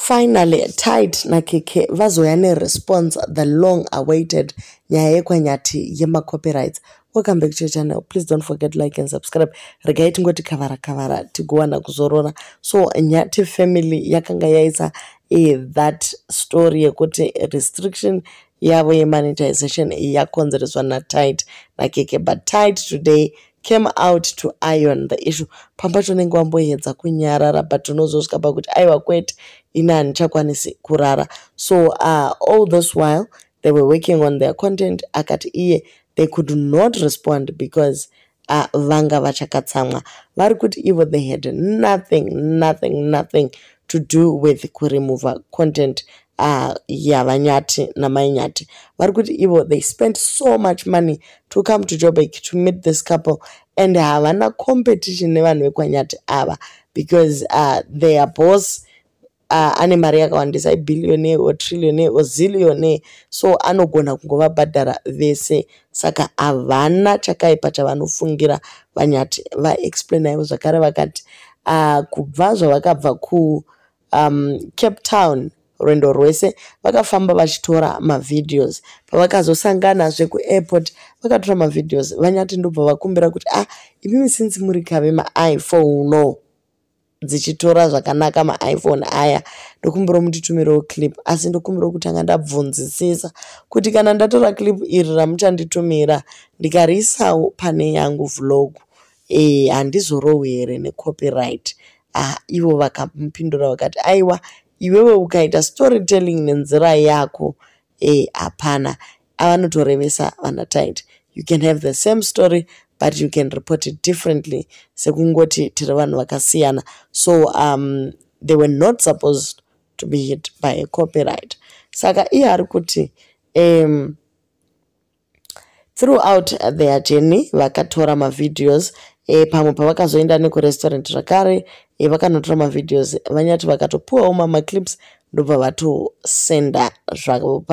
Finally, Tide na Keke vazoya response the long awaited nyaya yekwanyati yema copyrights. Welcome back to your channel. Please don't forget to like and subscribe. Regai tingoti kavara tiguwana kuzorora. So Nyati family yakanga yaisa that story yekuti restriction yavo yemonetization yakonzereswa na Tide na Keke, but Tide today came out to iron the issue. Pambacho nengo amboyedza kunyarara but unozosvika pakuti aiwa kwete ina handichakwanisi kurara. So all this while they were working on their content, akati iye they could not respond because vanga vachakatsamwa vari kuti ivo they had nothing to do with kuremova content yavanyati namainyati. Vari kuti ivo they spent so much money to come to Joburg to meet this couple and havana competition nevanhu vekwanyati ava because their boss ane mari yakawandisa billionaire or trillionaire or zillionaire, so anogona kungovabhadhara vese, saka havana chakaipa chavanofungira vanyati. Vaexplainaivo zvakare vakati kubva zvavakabva ku Cape Town rwendo rwese vakafamba vachitora mavideos, pavakazosangana kuairport vakatora mavideos. Vanyati ndobva vakumbira kuti imimi since muri kave maiPhone dzichitora zvakanaka maiPhone aya, ndokumbira munditumirewo clip, asi ndokumbira kutanga ndabvunzisisa kuti kana ndatora clip iri ramuchanditumira ndikariisawo pane yangu vlog handizorohwe here necopyright. Ivo vakamupindura vakati aiwa iwewe ukaita storytelling nenzira yako hapana. Avanotorevesa vana Tide, you can have the same story but you can report it differently, sekungoti tiri vanhu vakasiyana. So they were not supposed to be hit by a copyright. Saka iye ari kuti throughout their journey vakatora mavideos, pamwe pavakazoenda nekurestaurant zvakare vakanotora mavideos. Vanyati vakatopuwawo mamaclips ndobva vatosenda zvavo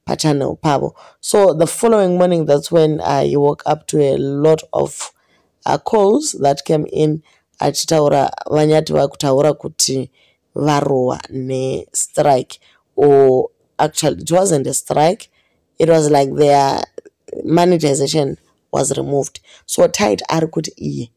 pachannel pavo. So the following morning, that's when you woke up to a lot of calls that came in achitaura vanyati vakutaura kuti varowa nestrike, or actually it wasn't a strike, it was like their monetization was removed. So Tide ari kuti iye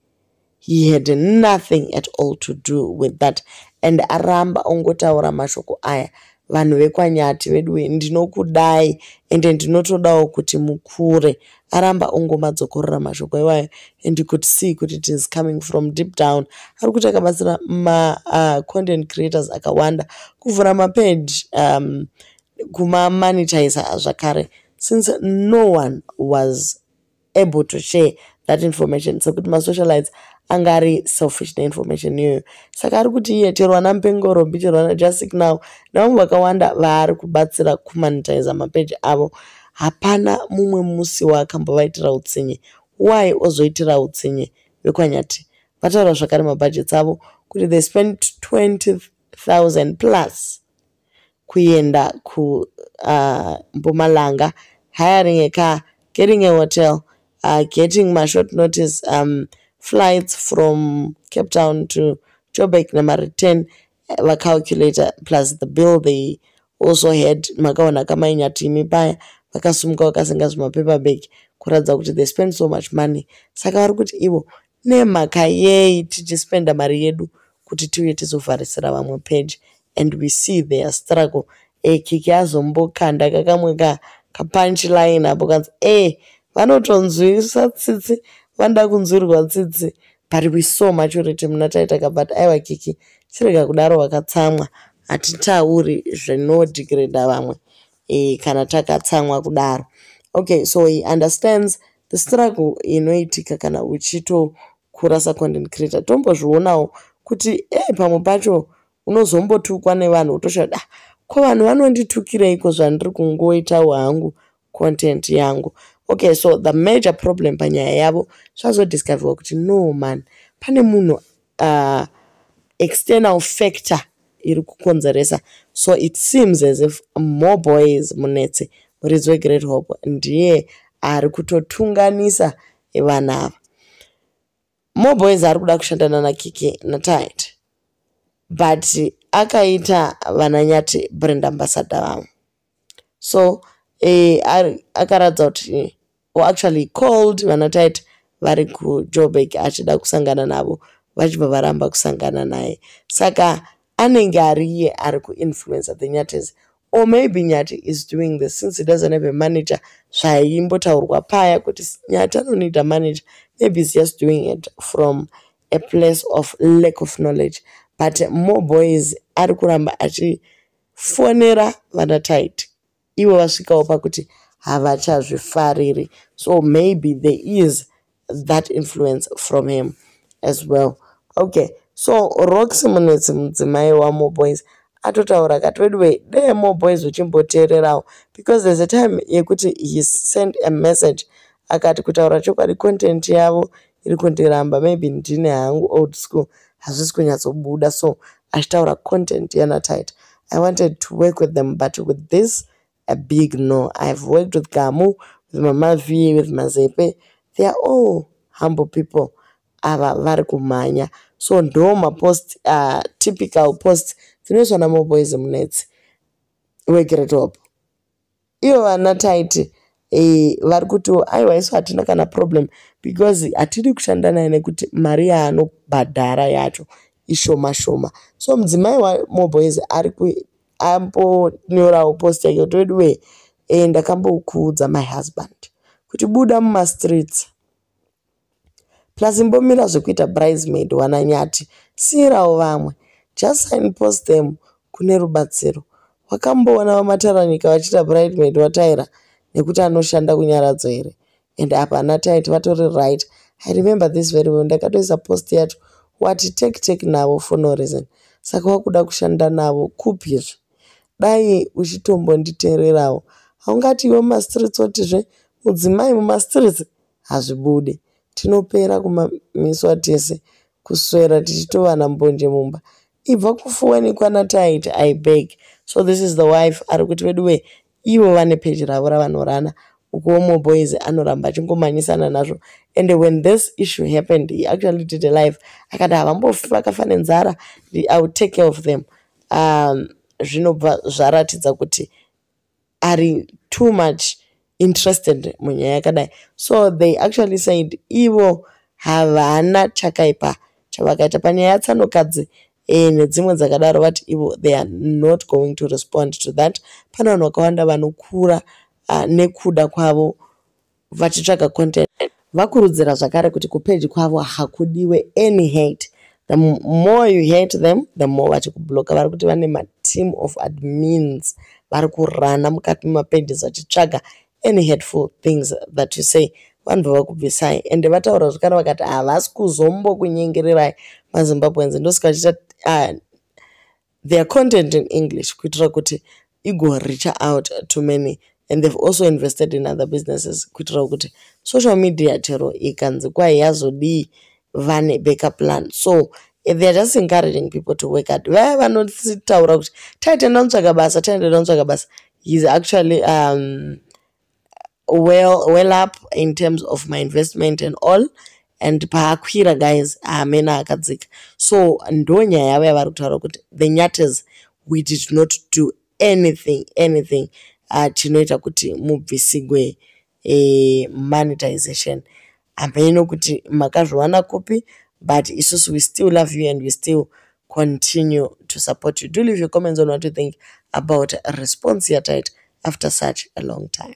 he had nothing at all to do with that, and aramba ongotaura mashoko aya vanhu vekwanyati vedu ndinokudai ende ndinotodawo kuti mukure. Aramba ongomadzokorera mashoko iwayo, and you could see kuti it is coming from deep down. Ari kuti akabatsira content creators akawanda kuvhura mapage kumamonetizer zvakare, since no one was able to share that information. So kuti masocialites angari selfish neinformation iyoyo. Saka ari kuti iye chero vana Mpengorobi, chero vana Just Now navamwe vakawanda vaari kubatsira kumonetize mapage avo, hapana mumwe musi waakambovaitira utsinye. Why ozoitira utsinye vekwanyati? Vataura zvakare mabudgets avo kuti they spent 20,000 plus kuenda ku Mpumalanga, hiring a car, getting a hotel, getting my short notice flights from Cape Town to Joburg number 10 calculator, plus the bill they also had. Makaona kama inyatimi paya vakasumuka vakasenga zvimapaper bag kuratidza kuti they spend so much money. Saka vari kuti ivo nemhaka yei tichispenda mari yedu kuti tiuye tizovharisira vamwe page, and we see their struggle. Kiki azombokanda kakamwe kapunchline apo kanzi vanotonzwisa tsitsi, vanoda kunzwirwa tsitsi, but we saw maturity muna taita. But aiwa Kiki chirega kudaro wakatsamwa, hatitauri zvinodigrada vamwe kana takatsamwa kudaro. Okay, so he understands the struggle inoitika kana uchitokura sacontent creator. Tombozvionawo kuti pamwe pacho unozombotukwa nevanhu utosha ko vanhu vanonditukireiko zvandiri kungoitawo hangu content yangu. Okay, so the major problem panyaya yavo zvazodiscoverwa kuti no man, pane munhu external factor iri kukonzeresa. So it seems as if More Boys Munetse, muridzi weGreat Hope, ndiye ari kutotunganisa vanhu ava. More Boys ari kuda kushandana naKiki naTide, but akaita vananyati brand ambassador vamwe. So akaradza kuti actually called vanataiti vari kuJoburg achida kusangana navo vachibva varamba kusangana naye. Saka anenge ari iye ari kuinfluence the Nyates, or maybe Nyati is doing this since he doesn't have a manager. Zvaimbotaurwa paya kuti Nyati anonida manager. Maybe he's just doing it from a place of lack of knowledge. But more boys ari kuramba achifonera vanataiti ivo vasvikawo pakuti havachazvifariri. So maybe there is that influence from him as well. Okay, so Roxy Munetsi mudzimai waMo Boys atotaura kati wedwe dei Mo Boys uchimboteererawo, because there's a time yekuti he sent a message akati kutaura chokwadi content yavo iri kundiramba, maybe ndine hangu old school hazvisi kunyatsobuda, so achitaura content yanaTight. I wanted to work with them, but with this a big no. I've worked with Gamu, with Mama V, with Mazepe. They are all humble people. Ava vari kumhanya. So ndo mapost typical post dzinoiswa naMo Boys Munetsi weGreat Hope. Ivo vanataiti vari kuti aiwa isu hatina kana problem because hatidi kushanda naye nekuti mari yaanobhadhara yacho ishoma shoma. So mudzimai waMo Boys ari ambonyorawo post yake kuti wedwe ndakambokuudza my husband kuti buda mumastreets plus imbomira zvekuita bridesmaid wananyati, siyirawo vamwe, just signpost them kune rubatsiro. Wakamboona vamataranika vachiita bridesmaid wataira nekuti anoshanda kunyaradzo here, and apa anataiti vatori right. I remember this very well. Ndakatoisa post yacho wati take navo for no reason. Saka wakuda kushanda navo kupizve. Dai uchitombonditeererawo haungati iwe mumastreets wotizve mudzimai mumastreets hazvibudi. Tinopera kumamiswa tese kuswera tichitovana mbonje mumba ibva kufuwani kwanaTight, I beg. So this is the wife ari kuti wedwe ivo vane page ravo ravanorana ukuwo Mo Boys anoramba achingomanyisana nazvo. And when this issue happened, he actually did a live akati havambofi vakafa nenzara, I will take care of them. Zvinobva zvaratidza kuti ari too much interested munyaya yakadai. So they actually said ivo havana chakaipa chavakaita panyaya yatsanokadzi nedzimwe dzakadaro, vati ivo they are not going to respond to that. Pana vanhu vakawanda vanokura nekuda kwavo vachitsvaga content. Vakurudzira zvakare kuti kupage kwavo hakudiwe any hate. The more you hate them, the more vachikubloka. Vari kuti vane mateam of admins vari kurana mukati memapages vachitsvaga any hateful things that you say. Vanhu vakubvisai, and vataura zvakare vakati havasi kuzombokunyengererai maZimbabweans ndosika vachiita their content in English kuitira kuti igo reach out to many, and they've also invested in other businesses kuitira kuti social media chero ikanzi kwai yazodii vane backup plan. So they're just encouraging people to work hard. Vaya vanotaura kuti taitenda kutsvaga basa, he's actually well up in terms of my investment and all, and paakwira guys amena akadzika. So ndo nyaya yavo yavari kutaura kuti the Nyates, we did not do anything chinoita kuti mubvisigwe monetization. Hameno kuti makazviwana kupi, but isusu we still love you and we still continue to support you. Do leave your comments on what you think about a response yet after such a long time.